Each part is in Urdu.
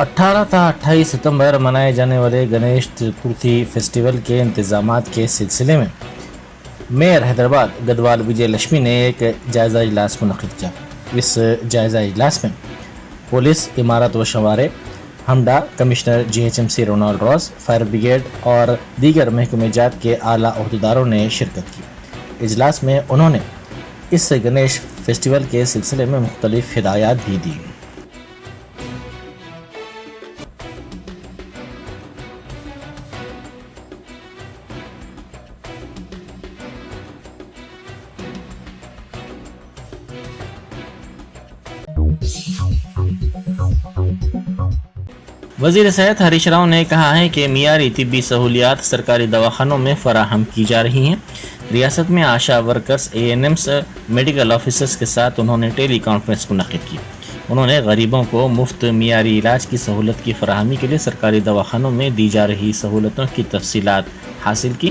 18 تا 28 ستمبر منائے جانے والے گنیش چترتھی فیسٹیول کے انتظامات کے سلسلے میں میئر حیدرآباد گدوال وجے لکشمی نے ایک جائزہ اجلاس منعقد کیا۔ اس جائزہ اجلاس میں پولیس، امارت و شمارے، ہمڈا، کمشنر GHMC رونالڈ راس، فائر بریگیڈ اور دیگر محکمہ جات کے اعلیٰ عہدیداروں نے شرکت کی۔ اجلاس میں انہوں نے اس گنیش فیسٹیول کے سلسلے میں مختلف ہدایات بھی دی۔ وزیر صحت ہریش راؤ نے کہا ہے کہ معیاری طبی سہولیات سرکاری دواخانوں میں فراہم کی جا رہی ہیں۔ ریاست میں آشا ورکرز، ANMs، میڈیکل آفیسرز کے ساتھ انہوں نے ٹیلی کانفرنس منعقد کی۔ انہوں نے غریبوں کو مفت معیاری علاج کی سہولت کی فراہمی کے لیے سرکاری دواخانوں میں دی جا رہی سہولتوں کی تفصیلات حاصل کی۔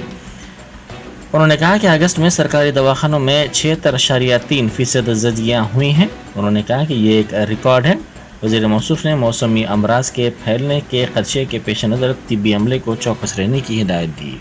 انہوں نے کہا کہ اگست میں سرکاری دواخانوں میں 76.3% زچگیاں ہوئی ہیں۔ انہوں نے کہا کہ یہ ایک ریکارڈ ہے۔ وزیر موصوف نے موسمی امراض کے پھیلنے کے خدشے کے پیش نظر طبی عملے کو چوکس رہنے کی ہدایت دی۔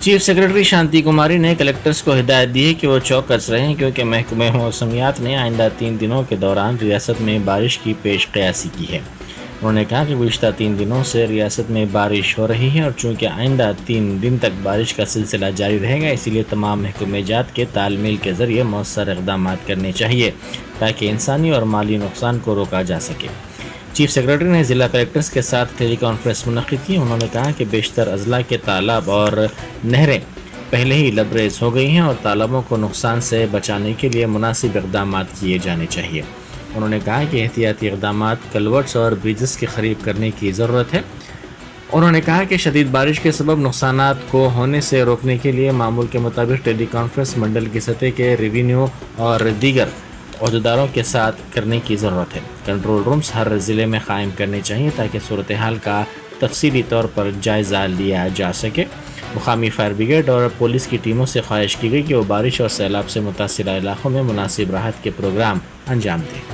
چیف سیکرٹری شانتی کماری نے کلکٹرز کو ہدایت دی ہے کہ وہ چوکس رہیں، کیونکہ محکمہ موسمیات نے آئندہ 3 دنوں کے دوران ریاست میں بارش کی پیش قیاسی کی ہے۔ انہوں نے کہا کہ گزشتہ 3 دنوں سے ریاست میں بارش ہو رہی ہے اور چونکہ آئندہ 3 دن تک بارش کا سلسلہ جاری رہے گا، اسی لیے تمام محکمہ جات کے تال میل کے ذریعے مؤثر اقدامات کرنے چاہیے تاکہ انسانی اور مالی نقصان کو روکا جا سکے۔ چیف سیکرٹری نے ضلع کلکٹرز کے ساتھ ٹیلی کانفرنس منعقد کی۔ انہوں نے کہا کہ بیشتر اضلاع کے تالاب اور نہریں پہلے ہی لبریز ہو گئی ہیں اور تالابوں کو نقصان سے بچانے کے لیے مناسب اقدامات کیے جانے چاہیے۔ انہوں نے کہا کہ احتیاطی اقدامات، کلورٹس اور بریجز کی خرید کرنے کی ضرورت ہے۔ انہوں نے کہا کہ شدید بارش کے سبب نقصانات کو ہونے سے روکنے کے لیے معمول کے مطابق ٹیلی کانفرنس منڈل کی سطح کے ریونیو اور دیگر عہدیداروں کے ساتھ کرنے کی ضرورت ہے۔ کنٹرول رومز ہر ضلع میں قائم کرنے چاہیے تاکہ صورتحال کا تفصیلی طور پر جائزہ لیا جا سکے۔ مقامی فائر بریگیڈ اور پولیس کی ٹیموں سے خواہش کی گئی کہ وہ بارش اور سیلاب سے متاثرہ علاقوں میں مناسب راحت کے پروگرام انجام دیں۔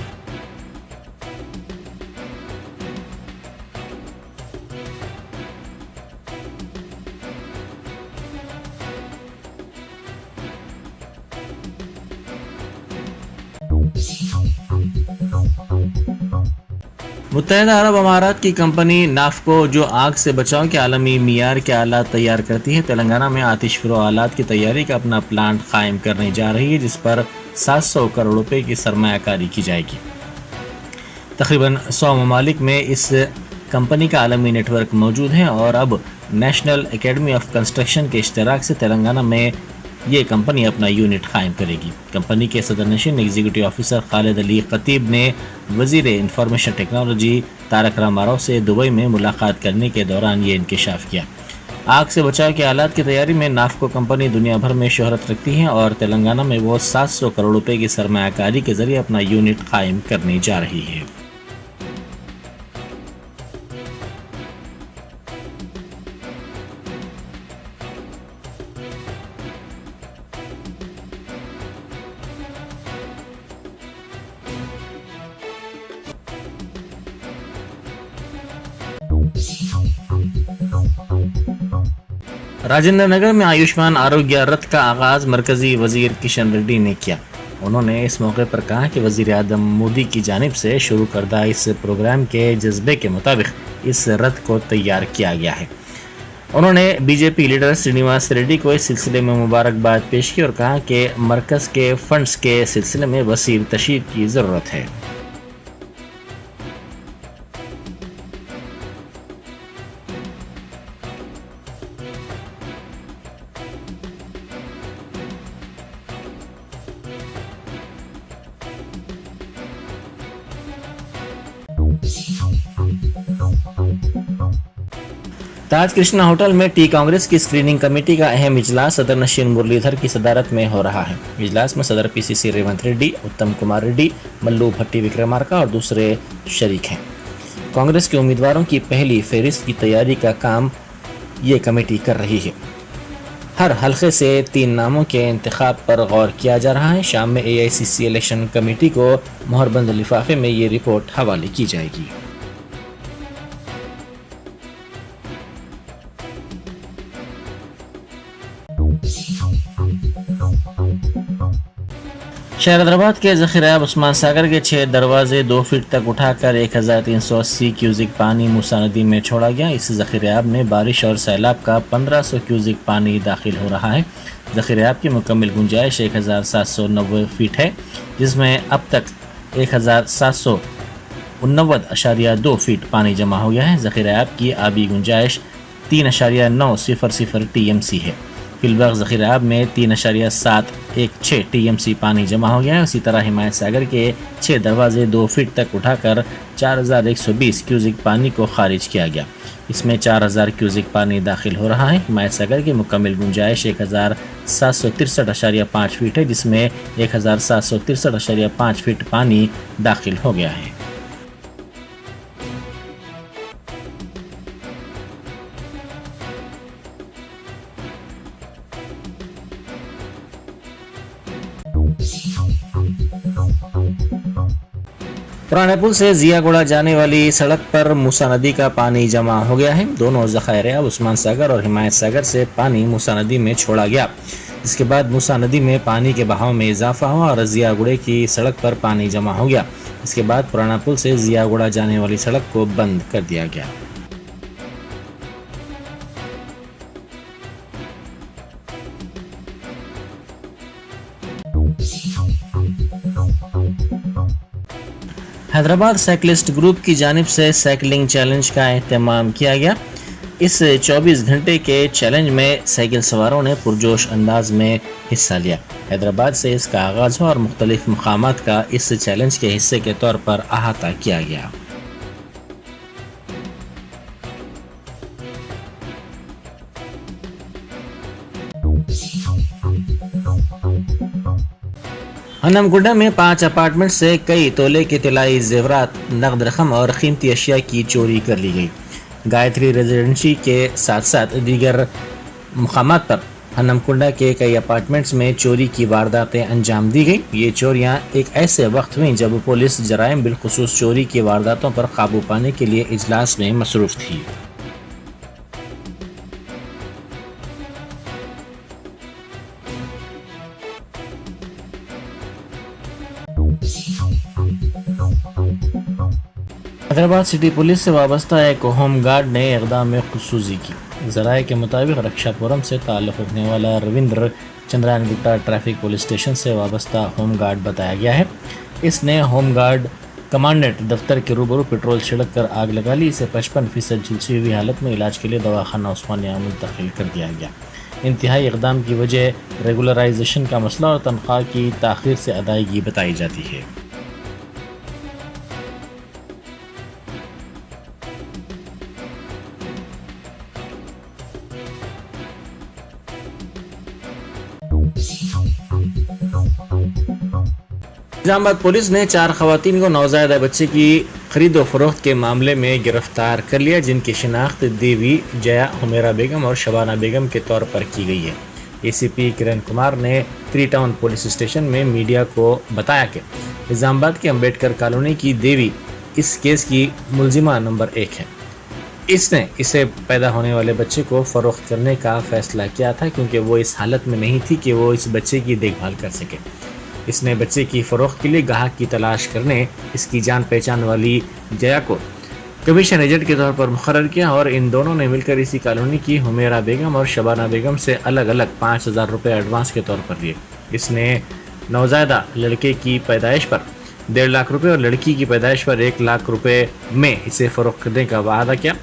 متحدہ عرب امارات کی کمپنی نافکو، جو آگ سے بچاؤ کے عالمی معیار کے آلات تیار کرتی ہے، تلنگانہ میں آتش فروع آلات کی تیاری کا اپنا پلانٹ قائم کرنے جا رہی ہے، جس پر 700 کروڑ روپے کی سرمایہ کاری کی جائے گی۔ تقریباً 100 ممالک میں اس کمپنی کا عالمی نیٹ ورک موجود ہے اور اب نیشنل اکیڈمی آف کنسٹرکشن کے اشتراک سے تلنگانہ میں یہ کمپنی اپنا یونٹ قائم کرے گی۔ کمپنی کے صدر نشین ایگزیکٹو آفیسر خالد علی خطیب نے وزیر انفارمیشن ٹیکنالوجی تارک راما راؤ سے دبئی میں ملاقات کرنے کے دوران یہ انکشاف کیا۔ آگ سے بچاؤ کے آلات کی تیاری میں نافکو کمپنی دنیا بھر میں شہرت رکھتی ہے اور تلنگانہ میں وہ 700 کروڑ روپے کی سرمایہ کاری کے ذریعے اپنا یونٹ قائم کرنے جا رہی ہے۔ راجندر نگر میں آیوشمان آروگیہ رتھ کا آغاز مرکزی وزیر کشن ریڈی نے کیا۔ انہوں نے اس موقع پر کہا کہ وزیر اعظم مودی کی جانب سے شروع کردہ اس پروگرام کے جذبے کے مطابق اس رتھ کو تیار کیا گیا ہے۔ انہوں نے BJP لیڈر سرینیواس ریڈی کو اس سلسلے میں مبارکباد پیش کی اور کہا کہ مرکز کے فنڈز کے سلسلے میں وسیع تشہیر کی ضرورت ہے۔ تاج کرشنا ہوٹل میں ٹی کانگریس کی اسکریننگ کمیٹی کا اہم اجلاس صدر نشین مرلی دھر کی صدارت میں ہو رہا ہے۔ اجلاس میں صدر پی سی سی ریونت ریڈی، اتم کمار ریڈی، ملو بھٹی وکرمارکا اور دوسرے شریک ہیں۔ کانگریس کے امیدواروں کی پہلی فہرست کی تیاری کا کام یہ کمیٹی کر رہی ہے۔ ہر حلقے سے 3 ناموں کے انتخاب پر غور کیا جا رہا ہے۔ شام میں اے آئی سی سی الیکشن کمیٹی کو مہربند لفافے میں یہ رپورٹ حوالے کی جائے گی۔ شہر حیدرآباد کے ذخیرہ آب عثمان ساگر کے 6 دروازے 2 فٹ تک اٹھا کر 1380 کیوزک پانی موسیٰ ندی میں چھوڑا گیا۔ اس ذخیرہ آب میں بارش اور سیلاب کا 1500 کیوزک پانی داخل ہو رہا ہے۔ ذخیرہ آب کی مکمل گنجائش 1790 فٹ ہے، جس میں اب تک 1749.2 فٹ پانی جمع ہو گیا ہے۔ ذخیرہ آب کی آبی گنجائش 3.900 ٹی ایم سی ہے۔ فی الوقت ذخیرہ آب میں 3.716 ٹی ایم سی پانی جمع ہو گیا ہے۔ اسی طرح ہمایت ساگر کے 6 دروازے 2 فٹ تک اٹھا کر 4120 کیوزک پانی کو خارج کیا گیا۔ اس میں 4000 کیوزک پانی داخل ہو رہا ہے۔ ہمایت ساگر کی مکمل گنجائش 1763.5 فٹ ہے، جس میں 1763.5 فٹ پانی داخل ہو گیا ہے۔ پرانے پل سے ضیا گوڑہ جانے والی سڑک پر موسیٰ ندی کا پانی جمع ہو گیا ہے۔ دونوں ذخائر آب عثمان ساگر اور ہمایت ساگر سے پانی موسیٰ ندی میں چھوڑا گیا۔ اس کے بعد موسیٰ ندی میں پانی کے بہاؤ میں اضافہ ہوا اور ضیا گوڑے کی سڑک پر پانی جمع ہو گیا۔ اس کے بعد پرانا پل سے ضیا گوڑہ جانے والی سڑک کو بند کر دیا گیا۔ حیدرآباد سائیکلسٹ گروپ کی جانب سے سائیکلنگ چیلنج کا اہتمام کیا گیا۔ اس 24 گھنٹے کے چیلنج میں سائیکل سواروں نے پرجوش انداز میں حصہ لیا۔ حیدرآباد سے اس کا آغاز ہوا اور مختلف مقامات کا اس چیلنج کے حصے کے طور پر احاطہ کیا گیا۔ ہنم گڈا میں 5 اپارٹمنٹ سے کئی تولے کے طلائی زیورات، نقد رقم اور قیمتی اشیاء کی چوری کر لی گئی۔ گایتری ریزیڈنسی کے ساتھ ساتھ دیگر مقامات پر ہنم کنڈا کے کئی اپارٹمنٹس میں چوری کی وارداتیں انجام دی گئی۔ یہ چوریاں ایک ایسے وقت ہوئیں جب پولیس جرائم بالخصوص چوری کی وارداتوں پر قابو پانے کے لیے اجلاس میں مصروف تھی۔ حیدرآباد سٹی پولیس سے وابستہ ایک ہوم گارڈ نے اقدام میں خودسوزی کی۔ ذرائع کے مطابق رکشا پورم سے تعلق رکھنے والا Ravindra Chandran Gupta traffic police station سے وابستہ ہوم گارڈ بتایا گیا ہے۔ اس نے ہوم گارڈ کمانڈنٹ دفتر کے روبرو پیٹرول چھڑک کر آگ لگا لی۔ اسے 55% جھلسی ہوئی حالت میں علاج کے لیے دواخانہ عثمانیہ منتقل کر دیا گیا۔ انتہائی اقدام کی وجہ ریگولرائزیشن کا مسئلہ اور تنخواہ کی تاخیر سے ادائیگی بتائی جاتی ہے۔ نظام آباد پولیس نے 4 خواتین کو نوزائیدہ بچے کی خرید و فروخت کے معاملے میں گرفتار کر لیا، جن کی شناخت دیوی، جیا، حمیرہ بیگم اور شبانہ بیگم کے طور پر کی گئی ہے۔ اے سی پی کرن کمار نے 3 ٹاؤن پولیس اسٹیشن میں میڈیا کو بتایا کہ نظام آباد کے امبیڈکر کالونی کی دیوی اس کیس کی ملزمہ نمبر 1 ہے۔ اس نے اسے پیدا ہونے والے بچے کو فروخت کرنے کا فیصلہ کیا تھا کیونکہ وہ اس حالت میں نہیں تھی کہ وہ اس بچے کی دیکھ بھال کر سکے۔ اس نے بچے کی فروخت کے لیے گاہک کی تلاش کرنے اس کی جان پہچان والی جیا کو کمیشن ایجنٹ کے طور پر مقرر کیا اور ان دونوں نے مل کر اسی کالونی کی حمیرہ بیگم اور شبانہ بیگم سے الگ الگ 5000 روپے ایڈوانس کے طور پر لیے۔ اس نے نوزائیدہ لڑکے کی پیدائش پر 1.5 لاکھ روپے اور لڑکی کی پیدائش پر 1 لاکھ روپے میں اسے فروخت کرنے کا وعدہ کیا۔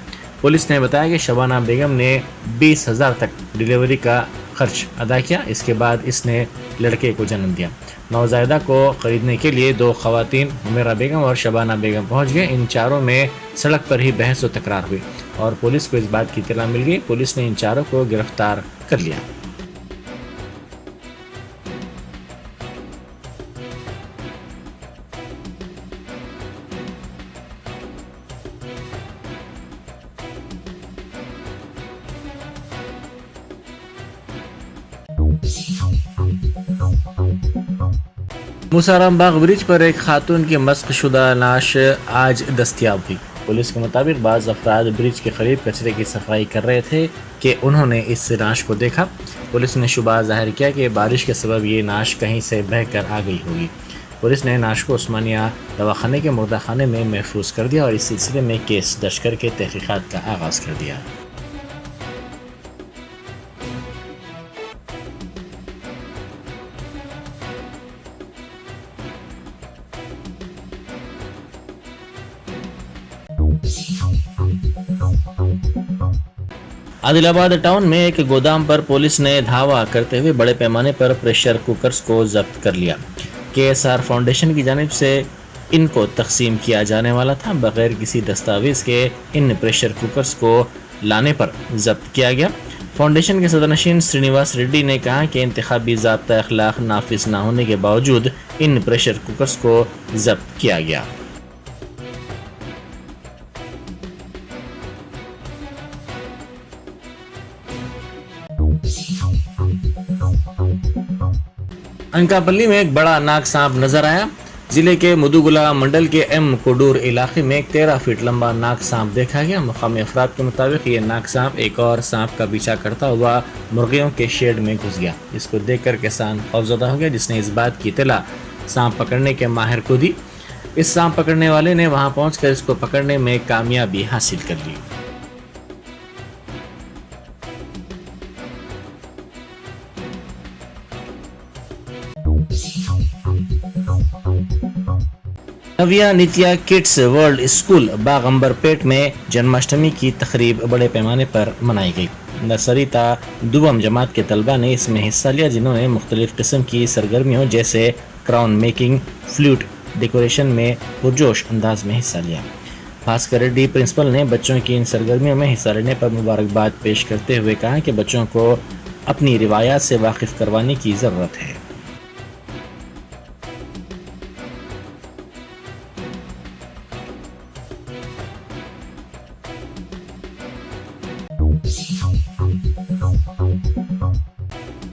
پولیس نے بتایا کہ شبانہ بیگم نے 20,000 تک ڈیلیوری کا خرچ ادا کیا۔ اس کے بعد اس نے لڑکے کو جنم دیا۔ نوزائیدہ کو خریدنے کے لیے 2 خواتین حمیرہ بیگم اور شبانہ بیگم پہنچ گئے۔ ان چاروں میں سڑک پر ہی بحث و تکرار ہوئی۔ اور پولیس کو اس بات کی اطلاع مل گئی. پولیس نے ان چاروں کو گرفتار کر لیا. موسارام باغ برج پر ایک خاتون کی مسخ شدہ لاش آج دستیاب ہوئی. پولیس کے مطابق بعض افراد برج کے قریب کچرے کی صفائی کر رہے تھے کہ انہوں نے اس لاش کو دیکھا. پولیس نے شبہ ظاہر کیا کہ بارش کے سبب یہ لاش کہیں سے بہہ کر آ گئی ہوگی. پولیس نے لاش کو عثمانیہ دواخانے کے مردہ خانے میں محفوظ کر دیا اور اس سلسلے میں کیس درج کر کے تحقیقات کا آغاز کر دیا. عادل آباد ٹاؤن میں ایک گودام پر پولیس نے دھاوا کرتے ہوئے بڑے پیمانے پر پریشر کوکرز کو ضبط کر لیا. KSR فاؤنڈیشن کی جانب سے ان کو تقسیم کیا جانے والا تھا. بغیر کسی دستاویز کے ان پریشر کوکرز کو لانے پر ضبط کیا گیا. فاؤنڈیشن کے صدرنشین سرینیواس ریڈی نے کہا کہ انتخابی ضابطہ اخلاق نافذ نہ ہونے کے باوجود ان پریشر کوکرز کو ضبط کیا گیا. انکاپلی میں ایک بڑا ناگ سانپ نظر آیا. ضلع کے مدوگلا منڈل کے ایم کوڈور علاقے میں ایک 13 فٹ لمبا ناگ سانپ دیکھا گیا. مقامی افراد کے مطابق یہ ناگ سانپ ایک اور سانپ کا پیچھا کرتا ہوا مرغیوں کے شیڈ میں گھس گیا. اس کو دیکھ کر کسان خوفزدہ ہو گیا, جس نے اس بات کی اطلاع سانپ پکڑنے کے ماہر کو دی. اس سانپ پکڑنے والے نے وہاں پہنچ کر اس کو پکڑنے میں کامیابی حاصل کر لی. نویا نتیا کڈس ورلڈ اسکول باغمبر پیٹ میں جنماشٹمی کی تقریب بڑے پیمانے پر منائی گئی. نرسری تا دوم جماعت کے طلبہ نے اس میں حصہ لیا, جنہوں نے مختلف قسم کی سرگرمیوں جیسے کراؤن میکنگ, فلوٹ ڈیکوریشن میں پرجوش انداز میں حصہ لیا. بھاسکر ریڈی پرنسپل نے بچوں کی ان سرگرمیوں میں حصہ لینے پر مبارکباد پیش کرتے ہوئے کہا کہ بچوں کو اپنی روایات سے واقف کروانے کی ضرورت ہے.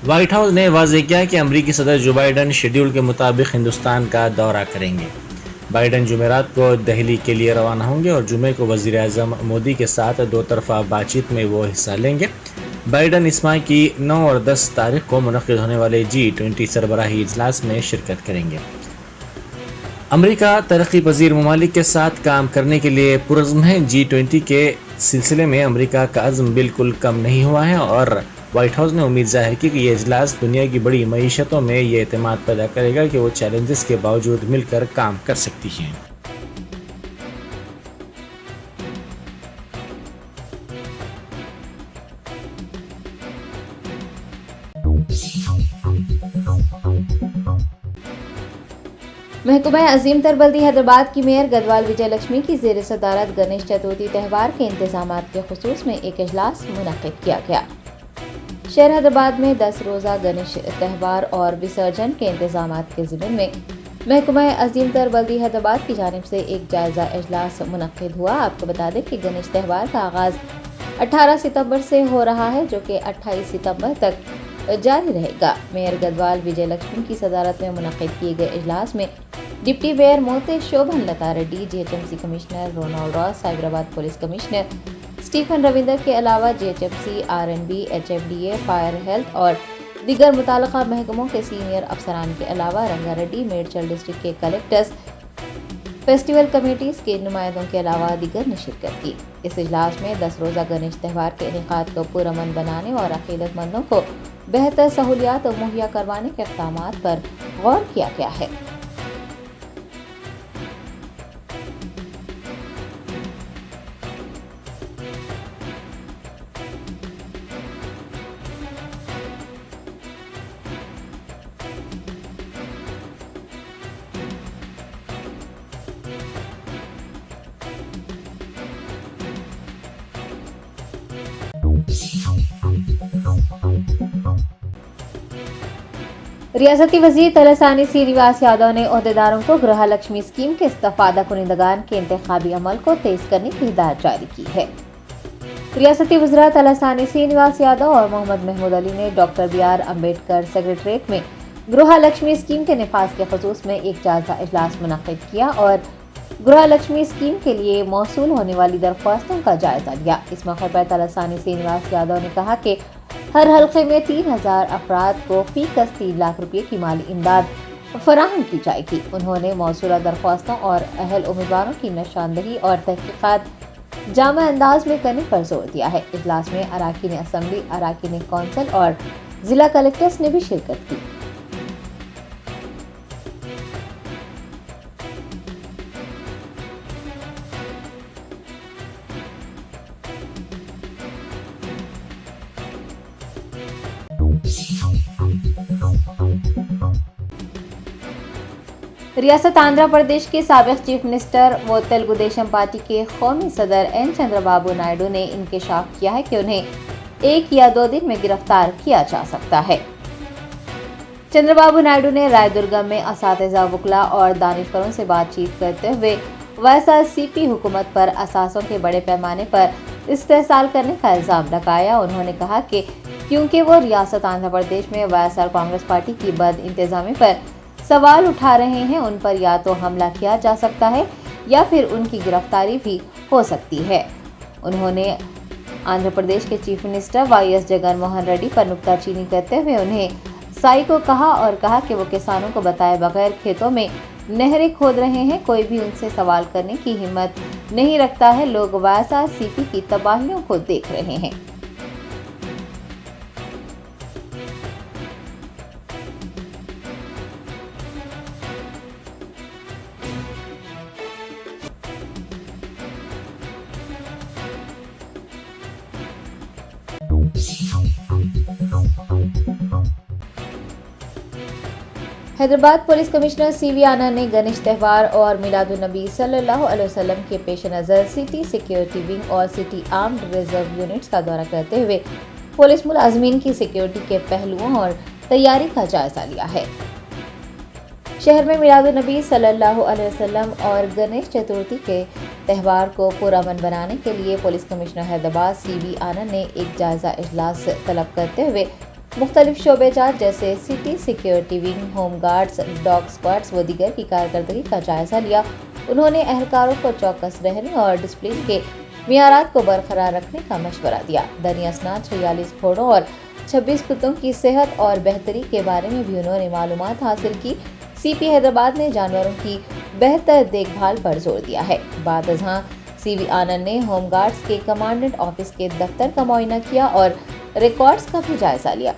وائٹ ہاؤس نے واضح کیا کہ امریکی صدر جو بائیڈن شیڈول کے مطابق ہندوستان کا دورہ کریں گے. بائیڈن جمعرات کو دہلی کے لیے روانہ ہوں گے اور جمعے کو وزیر اعظم مودی کے ساتھ دو طرفہ بات چیت میں وہ حصہ لیں گے. بائیڈن اس ماہ کی 9 اور 10 تاریخ کو منعقد ہونے والے G20 سربراہی اجلاس میں شرکت کریں گے. امریکہ ترقی پذیر ممالک کے ساتھ کام کرنے کے لیے پرعزم ہے. G20 کے سلسلے میں امریکہ کا عزم بالکل کم نہیں ہوا ہے اور وائٹ ہاؤس نے امید ظاہر کی کہ یہ اجلاس دنیا کی بڑی معیشتوں میں یہ اعتماد پیدا کرے گا کہ وہ چیلنجز کے باوجود مل کر کام کر سکتی ہیں. محکمہ عظیم تر بلدی حیدرآباد کی میئر گدوال وجے لکشمی کی زیر صدارت گنیش چتورتھی تہوار کے انتظامات کے خصوص میں ایک اجلاس منعقد کیا گیا. شہر حیدرآباد میں 10 روزہ گنیش تہوار اور وسرجن کے انتظامات کے ضمن میں محکمہ عظیم تر بلدی حیدرآباد کی جانب سے ایک جائزہ اجلاس منعقد ہوا. آپ کو بتا دیں کہ گنیش تہوار کا آغاز 18 ستمبر سے ہو رہا ہے, جو کہ 28 ستمبر تک جاری رہے گا. میئر گدوال وجے لکشمی کی صدارت میں منعقد کیے گئے اجلاس میں ڈپٹی میئر موتے شوبھن لتا ریڈی, GHMC کمشنر رونالڈ راس, سائبرآباد پولیس کمشنر اسٹیفن رویندر کے علاوہ GHMC, RNB, HFDA, fire, health اور دیگر متعلقہ محکموں کے سینئر افسران کے علاوہ رنگا ریڈی, میڈچل ڈسٹرکٹ کے کلیکٹرز, فیسٹیول کمیٹیز کے نمائندوں کے علاوہ دیگر نے شرکت کی. اس اجلاس میں 10 روزہ گنیش تہوار کے انعقاد کو پرامن بنانے اور عقیدت مندوں کو بہتر سہولیات مہیا کروانے کے اقدامات پر غور کیا گیا ہے. ریاستی وزیر تلسانی سرینواس یادو نے عہدیداروں کو گرہ لکشمی اسکیم کے استفادہ کنندگان کے انتخابی عمل کو تیز کرنے کی ہدایت جاری کی ہے۔ ریاستی وزراء تلسانی سرینواس یادو اور محمد محمود علی نے doctor B R Ambedkar secretariat میں گرہ لکشمی اسکیم کے نفاذ کے خصوص میں ایک جائزہ اجلاس منعقد کیا اور گرہ لکشمی اسکیم کے لیے موصول ہونے والی درخواستوں کا جائزہ لیا۔ اس موقع پر تلسانی سرینواس یادو نے کہا کہ ہر حلقے میں 3000 افراد کو فی کس 3 لاکھ روپے کی مالی امداد فراہم کی جائے گی۔ انہوں نے موصولہ درخواستوں اور اہل امیدواروں کی نشاندہی اور تحقیقات جامع انداز میں کرنے پر زور دیا ہے۔ اجلاس میں اراکین اسمبلی، اراکین کونسل اور ضلع کلکٹرز نے بھی شرکت کی۔ ریاست آندھرا پردیش کے سابق چیف منسٹر و تلگو دیشم پارٹی کے قومی صدر این چندرا بابو نائیڈو نے انکشاف کیا ہے کہ انہیں 1 یا 2 دن میں گرفتار کیا جا سکتا ہے۔ چندرا بابو نائیڈو نے رائے درگم میں اساتذہ، وکلاء اور دانشوروں سے بات چیت کرتے ہوئے YSRCP حکومت پر اثاثوں کے بڑے پیمانے پر استحصال کرنے کا الزام لگایا۔ انہوں نے کہا کہ کیونکہ وہ ریاست آندھرا پردیش میں YSR کانگریس پارٹی کی بد انتظامی پر سوال اٹھا رہے ہیں، ان پر یا تو حملہ کیا جا سکتا ہے یا پھر ان کی گرفتاری بھی ہو سکتی ہے۔ انہوں نے آندھرا پردیش کے chief minister YS Jagan Mohan Reddy پر نکتہ چینی کرتے ہوئے انہیں سائی کو کہا اور کہا کہ وہ کسانوں کو بتائے بغیر کھیتوں میں نہریں کھود رہے ہیں، کوئی بھی ان سے سوال کرنے کی ہمت نہیں رکھتا ہے۔ لوگ YSRCP کی تباہیوں کو دیکھ رہے ہیں۔ حیدرآباد پولیس کمشنر سی وی آنند نے گنیش تہوار اور میلاد النبی صلی اللہ علیہ وسلم کے پیش نظر سٹی سیکیورٹی ونگ اور سٹی آرمڈ ریزرو یونٹس کا دورہ کرتے ہوئے پولیس ملازمین کی سیکیورٹی کے پہلوؤں اور تیاری کا جائزہ لیا ہے۔ شہر میں میلاد النبی صلی اللہ علیہ وسلم اور گنیش چترتھی کے تہوار کو پرامن بنانے کے لیے پولیس کمشنر حیدرآباد سی وی آنند نے ایک جائزہ اجلاس طلب کرتے ہوئے مختلف شعبے جات جیسے city security wing, home guards, dog squads و دیگر کی کارکردگی کا جائزہ لیا۔ انہوں نے اہلکاروں کو چوکس رہنے اور ڈسپلن کے معیارات کو برقرار رکھنے کا مشورہ دیا۔ دریں اثنا 46 گھوڑوں اور 26 کتوں کی صحت اور بہتری کے بارے میں بھی انہوں نے معلومات حاصل کی۔ سی پی حیدرآباد نے جانوروں کی بہتر دیکھ بھال پر زور دیا ہے۔ بعد ازاں سی وی آنند نے ہوم گارڈز کے کمانڈنٹ آفس کے دفتر کا معائنہ کیا اور ریکارڈز کا بھی جائزہ لیا۔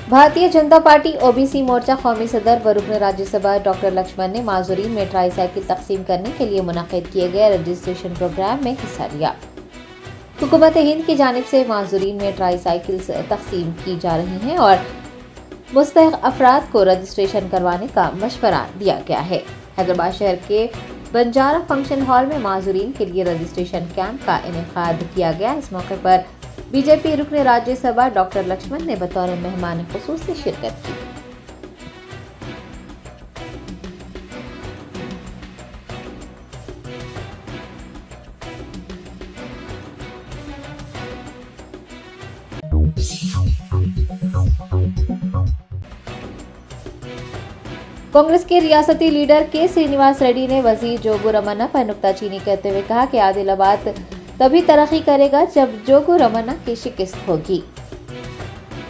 بھارتیہ جنتا پارٹی OBC مورچہ قومی صدر و رکن راجیہ سبھا ڈاکٹر لکشمن نے معذورین میں ٹرائی سائیکل تقسیم کرنے کے لیے منعقد کیے گئے رجسٹریشن پروگرام میں حصہ لیا۔ حکومت ہند کی جانب سے معذورین میں ٹرائی سائیکلز تقسیم کی جا رہی ہیں اور مستحق افراد کو رجسٹریشن کروانے کا مشورہ دیا گیا ہے۔ حیدرآباد شہر کے بنجارا فنکشن ہال میں معذورین کے لیے رجسٹریشن کیمپ کا انعقاد کیا گیا۔ اس موقع پر بی جے پی رکن راجیہ سبھا ڈاکٹر لکشمن نے بطور مہمان خصوصی شرکت کی۔ کانگریس کے ریاستی لیڈر کے سرینواس ریڈی نے وزیر جوگو رمنا پر نکتہ چینی کرتے ہوئے کہا کہ عادل آباد تبھی ترقی کرے گا جب جوگو رمنا کی شکست ہوگی۔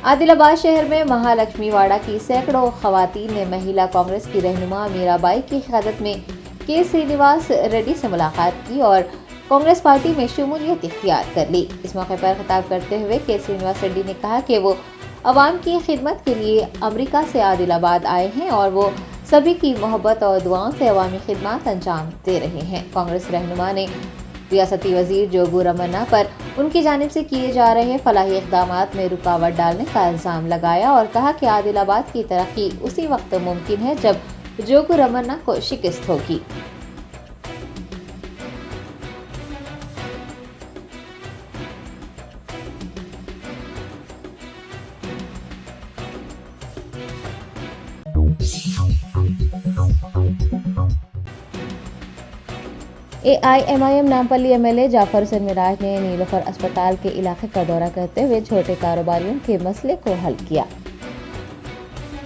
عادل آباد شہر میں مہالکشمی واڑہ کی سینکڑوں خواتین نے مہیلا کانگریس کی رہنما میرا بائی کی قیادت میں کے سرینواس ریڈی سے ملاقات کی اور کانگریس پارٹی میں شمولیت اختیار کر لی۔ اس موقع پر خطاب کرتے ہوئے کے سرینواس ریڈی نے کہا کہ وہ عوام کی خدمت کے لیے امریکہ سے عادل آباد آئے ہیں اور وہ سبھی کی محبت اور دعاؤں سے عوامی خدمات انجام دے رہے ہیں۔ کانگریس رہنما نے ریاستی وزیر جوگو رمنا پر ان کی جانب سے کیے جا رہے فلاحی اقدامات میں رکاوٹ ڈالنے کا الزام لگایا اور کہا کہ عادل آباد کی ترقی اسی وقت ممکن ہے جب جوگو رمنا کو شکست ہوگی۔ AIMIM نامپلی MLA جعفر حسین معراج نے نیلوفر اسپتال کے علاقے کا دورہ کرتے ہوئے چھوٹے کاروباریوں کے مسئلے کو حل کیا۔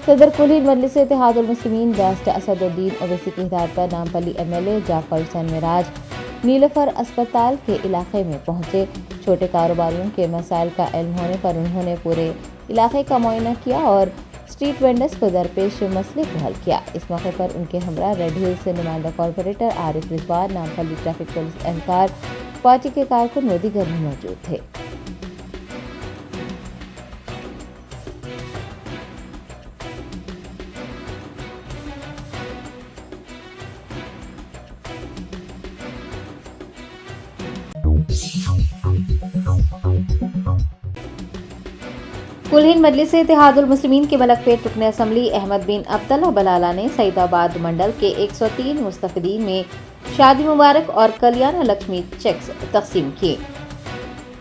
صدر کل مجلس اتحاد المسلمین بیسٹ اسد الدین اویسی کی ہدایت پر نامپلی MLA جعفر حسین معراج نیلوفر اسپتال کے علاقے میں پہنچے۔ چھوٹے کاروباریوں کے مسائل کا علم ہونے پر انہوں نے پورے علاقے کا معائنہ کیا اور اسٹریٹ وینڈرز کو درپیش مسئلے کو حل کیا۔ اس موقع پر ان کے ہمراہ ریڈ ہلز سے نمائندہ کارپوریٹر عارف رضوان، نامپلی ٹریفک پولیس اہلکار، پارٹی کے کارکن و دیگر بھی موجود تھے۔ کل ہند مجلس اتحاد المسلمین کے ملک پیٹ رکن اسمبلی احمد بن عبداللہ بلالہ نے سعید آباد منڈل کے 103 مستفیدین میں شادی مبارک اور کلیانہ لکشمی چیکس تقسیم کیے۔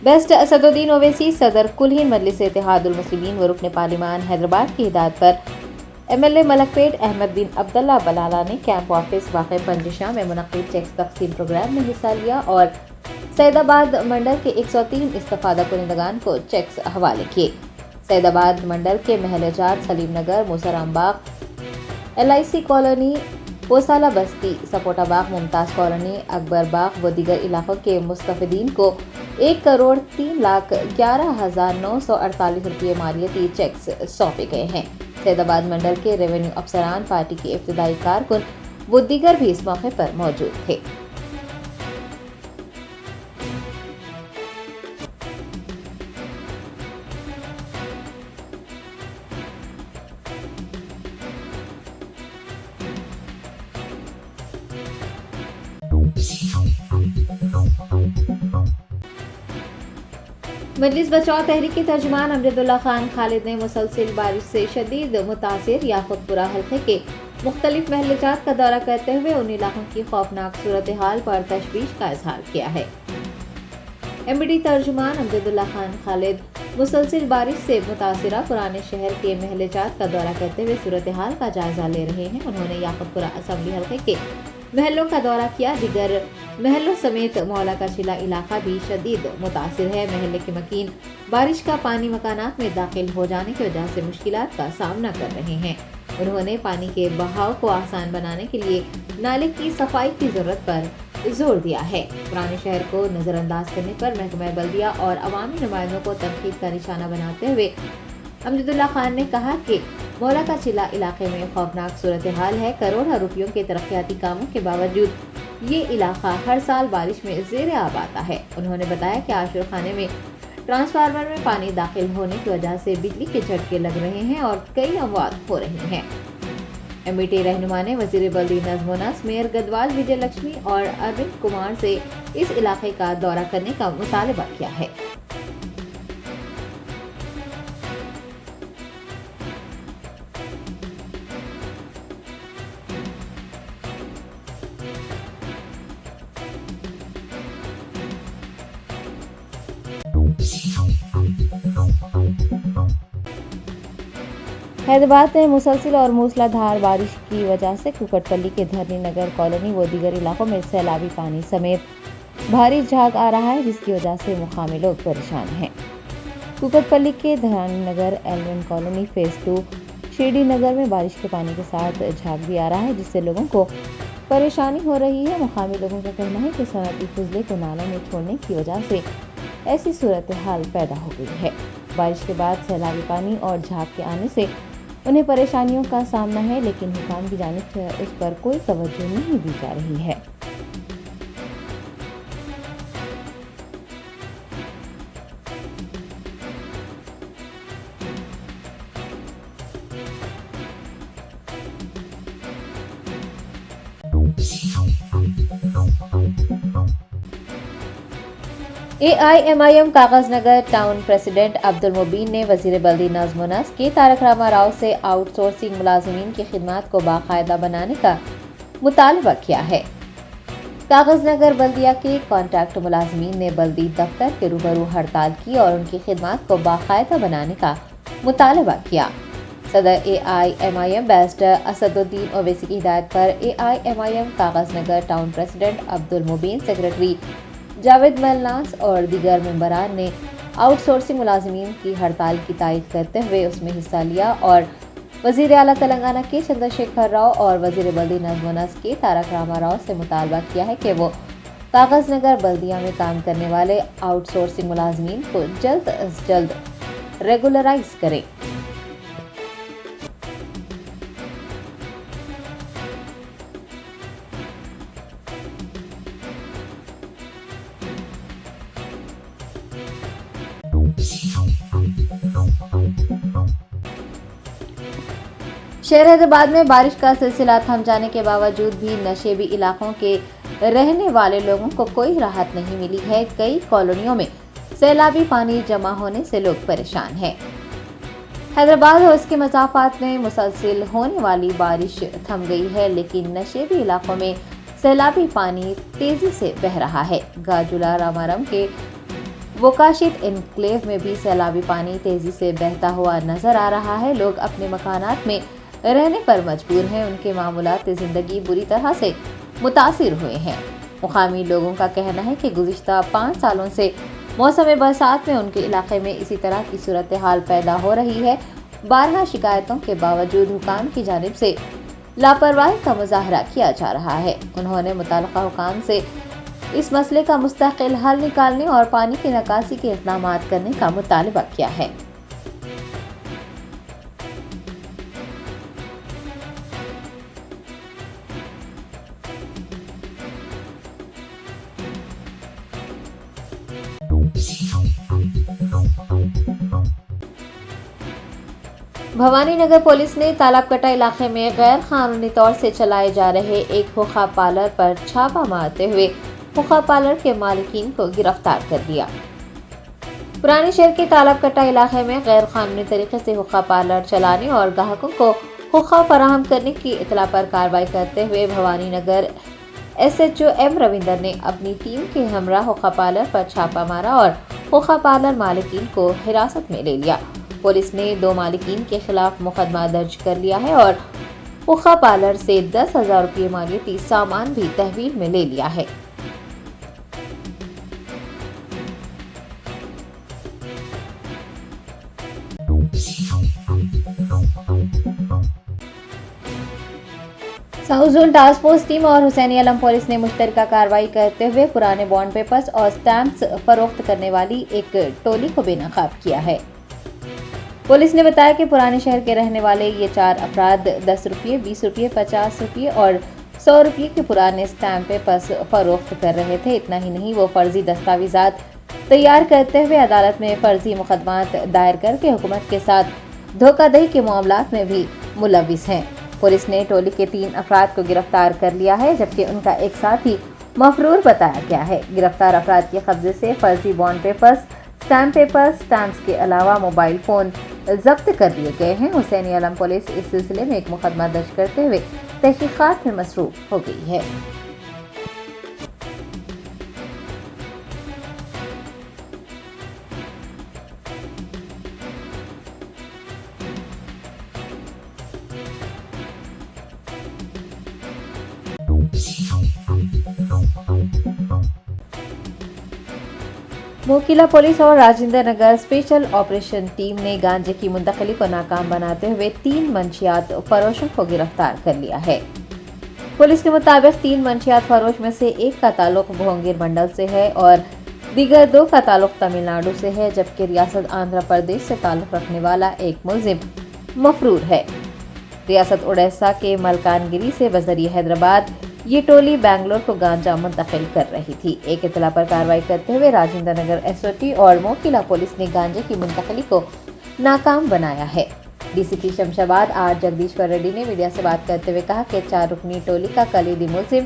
بیسٹ اسد الدین اویسی صدر کل ہند مجلس اتحاد المسلمین و رکن پارلیمان حیدرآباد کی ہدایت پر MLA ملک پیٹ احمد بن عبداللہ بلالہ نے کیمپ آفس واقع پنجشاہ میں منعقد چیکس تقسیم پروگرام میں حصہ لیا اور سعید آباد منڈل کے 103 استفادہ کنندگان کو چیکس حوالے کیے۔ سعید آباد منڈل کے محل جات سلیم نگر، موسرام باغ، LIC کالونی، پوسالہ بستی، سپوٹا باغ، ممتاز کالونی، اکبر باغ و دیگر علاقوں کے مستفیدین کو 1,03,11,948 روپے مالیتی چیکس سونپے گئے ہیں۔ سعید آباد منڈل کے ریونیو افسران، پارٹی کے ابتدائی کارکن و دیگر بھی اس موقع پر موجود تھے۔ مجلس بچاؤ تحریک کے ترجمان امجد اللہ خان خالد نے مسلسل بارش سے شدید متاثر یاقوت پورہ حلقے کے مختلف محلے جات کا دورہ کرتے ہوئے ان علاقوں کی خوفناک صورتحال پر تشویش کا اظہار کیا ہے۔ MBD ترجمان امجد اللہ خان خالد مسلسل بارش سے متاثرہ پرانے شہر کے محلے جات کا دورہ کرتے ہوئے صورتحال کا جائزہ لے رہے ہیں۔ انہوں نے یاقوت پورہ اسمبلی حلقے کے محلوں کا دورہ کیا۔ دیگر محلوں سمیت مولا کا چلا علاقہ بھی شدید متاثر ہے۔ محلے کے مکین بارش کا پانی مکانات میں داخل ہو جانے کی وجہ سے مشکلات کا سامنا کر رہے ہیں۔ انہوں نے پانی کے بہاؤ کو آسان بنانے کے لیے نالے کی صفائی کی ضرورت پر زور دیا ہے۔ پرانے شہر کو نظر انداز کرنے پر محکمہ بلدیہ اور عوامی نمائندوں کو تنقید کا نشانہ بناتے ہوئے امجد اللہ خان نے کہا کہ مولا کا چلا علاقے میں خوفناک صورتحال ہے۔ کروڑوں روپیوں کے ترقیاتی کاموں کے باوجود یہ علاقہ ہر سال بارش میں زیر آب آتا ہے۔ انہوں نے بتایا کہ عاشور خانے میں ٹرانسفارمر میں پانی داخل ہونے کی وجہ سے بجلی کے جھٹکے لگ رہے ہیں اور کئی اموات ہو رہی ہیں۔ MBT رہنما نے وزیر بلدی نظم و نسق میئر گدوال وجے لکشمی اور اروند کمار سے اس علاقے کا دورہ کرنے کا مطالبہ کیا ہے۔ حیدرآباد میں مسلسل اور موسلا دھار بارش کی وجہ سے کوکٹ پلی کے دھرنی نگر کالونی و دیگر علاقوں میں سیلابی پانی سمیت بھاری جھاگ آ رہا ہے، جس کی وجہ سے مقامی لوگ پریشان ہیں۔ کوکٹ پلی کے دھرانی نگر، ایلون کالونی، فیز 2، شیرڈی نگر میں بارش کے پانی کے ساتھ جھاگ بھی آ رہا ہے، جس سے لوگوں کو پریشانی ہو رہی ہے۔ مقامی لوگوں کا کہنا ہے کہ صنعتی فضلے کو نالوں میں چھوڑنے کی وجہ سے ایسی صورتحال پیدا ہو گئی ہے۔ بارش کے بعد سیلابی پانی اور جھاگ کے آنے سے انہیں پریشانیوں کا سامنا ہے، لیکن حکام کی جانب سے اس پر کوئی توجہ نہیں دی جا رہی ہے۔ AIMIM Kagaz Nagar town president عبدالمبین نے وزیر بلدی نظم و نسق کے تارک راما راؤ سے آؤٹ سورسنگ ملازمین کی خدمات کو باقاعدہ بنانے کا مطالبہ کیا ہے۔ کاغذ نگر بلدیہ کے کانٹریکٹ ملازمین نے بلدی دفتر کے روبرو ہڑتال کی اور ان کی خدمات کو باقاعدہ بنانے کا مطالبہ کیا۔ صدر AIMIM بیرسٹر اسد الدین اویسی کی ہدایت پر AIMIM Kagaz Nagar town president Abdul Mubeen, secretary Javed ملناس اور دیگر ممبران نے آؤٹ سورسنگ ملازمین کی ہڑتال کی تائید کرتے ہوئے اس میں حصہ لیا اور وزیر اعلیٰ تلنگانہ کے چندر شیکھر راؤ اور وزیر بلدی نظم و نسق کے تارک راما راؤ سے مطالبہ کیا ہے کہ وہ کاغذ نگر بلدیہ میں کام کرنے والے آؤٹ سورسنگ ملازمین کو جلد از جلد ریگولرائز کریں۔ شہر حیدرآباد میں بارش کا سلسلہ تھم جانے کے باوجود بھی نشیبی علاقوں کے رہنے والے لوگوں کو کوئی راحت نہیں ملی ہے۔ کئی کالونیوں میں سیلابی پانی جمع ہونے سے لوگ پریشان ہیں۔ حیدرآباد اور اس کے مضافات میں مسلسل ہونے والی بارش تھم گئی ہے، لیکن نشیبی علاقوں میں سیلابی پانی تیزی سے بہہ رہا ہے۔ گاجولہ رامارم کے وکاشت انکلیو میں بھی سیلابی پانی تیزی سے بہتا ہوا نظر آ رہا ہے۔ لوگ اپنے مکانات میں رہنے پر مجبور ہیں، ان کے معمولات زندگی بری طرح سے متاثر ہوئے ہیں۔ مقامی لوگوں کا کہنا ہے کہ گزشتہ 5 سالوں سے موسم برسات میں ان کے علاقے میں اسی طرح کی صورتحال پیدا ہو رہی ہے۔ بارہا شکایتوں کے باوجود حکام کی جانب سے لاپرواہی کا مظاہرہ کیا جا رہا ہے۔ انہوں نے متعلقہ حکام سے اس مسئلے کا مستقل حل نکالنے اور پانی کی نکاسی کے اقدامات کرنے کا مطالبہ کیا ہے۔ بھوانی نگر پولیس نے تالاب کٹا علاقے میں غیر قانونی طور سے چلائے جا رہے ایک حقہ پارلر پر چھاپہ مارتے ہوئے حقہ پارلر کے مالکین کو گرفتار کر لیا۔ پرانے شہر کے تالاب کٹا علاقے میں غیر قانونی طریقے سے حقہ پارلر چلانے اور گاہکوں کو حقہ فراہم کرنے کی اطلاع پر کارروائی کرتے ہوئے بھوانی نگر SHO M رویندر نے اپنی ٹیم کے ہمراہ حقہ پارلر پر چھاپہ مارا اور حقہ پارلر مالکین کو حراست میں لے لیا۔ پولیس نے 2 مالکین کے خلاف مقدمہ درج کر لیا ہے اور حقہ پارلر سے 10,000 روپے مالیاتی سامان بھی تحویل میں لے لیا ہے۔ South zone task force team اور حسینی علم پولیس نے مشترکہ کارروائی کرتے ہوئے پرانے بانڈ پیپرز اور سٹیمپس فروخت کرنے والی ایک ٹولی کو بے نقاب کیا ہے۔ پولیس نے بتایا کہ پرانے شہر کے رہنے والے یہ 4 افراد 10 روپے، 20 روپے، 50 روپے اور 100 روپے کے پرانے سٹیمپ پیپرز فروخت کر رہے تھے۔ اتنا ہی نہیں، وہ فرضی دستاویزات تیار کرتے ہوئے عدالت میں فرضی مقدمات دائر کر کے حکومت کے ساتھ دھوکہ دہی کے معاملات میں بھی ملوث ہیں۔ پولیس نے ٹولی کے 3 افراد کو گرفتار کر لیا ہے، جبکہ ان کا ایک ساتھی مفرور بتایا گیا ہے۔ گرفتار افراد کے قبضے سے فرضی بانڈ پیپرز، سٹیمپس کے علاوہ موبائل فون ضبط کر لیے گئے ہیں۔ حسینی علم پولیس اس سلسلے میں ایک مقدمہ درج کرتے ہوئے تحقیقات میں مصروف ہو گئی ہے۔ موکیلا پولیس اور Rajendra Nagar special operation team نے گانجے کی منتقلی کو ناکام بناتے ہوئے 3 منشیات فروشوں کو گرفتار کر لیا ہے۔ پولیس کے مطابق 3 منشیات فروش میں سے ایک کا تعلق بھونگیر منڈل سے ہے اور دیگر 2 کا تعلق تمل ناڈو سے ہے، جبکہ ریاست آندھرا پردیش سے تعلق رکھنے والا ایک ملزم مفرور ہے۔ ریاست اڑیسہ کے ملکان گیری سے بذریعہ حیدرآباد یہ ٹولی بنگلور کو گانجا منتقل کر رہی تھی۔ ایک اطلاع پر کارروائی کرتے ہوئے راجندر نگر SOT اور موکیلا پولیس نے گانجے کی منتقلی کو ناکام بنایا ہے۔ DCP شمشاباد جگدیشور ریڈی نے میڈیا سے بات کرتے ہوئے کہا کہ 4 رکنی ٹولی کا کلیدی ملزم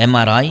MRI,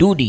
2D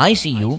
ICU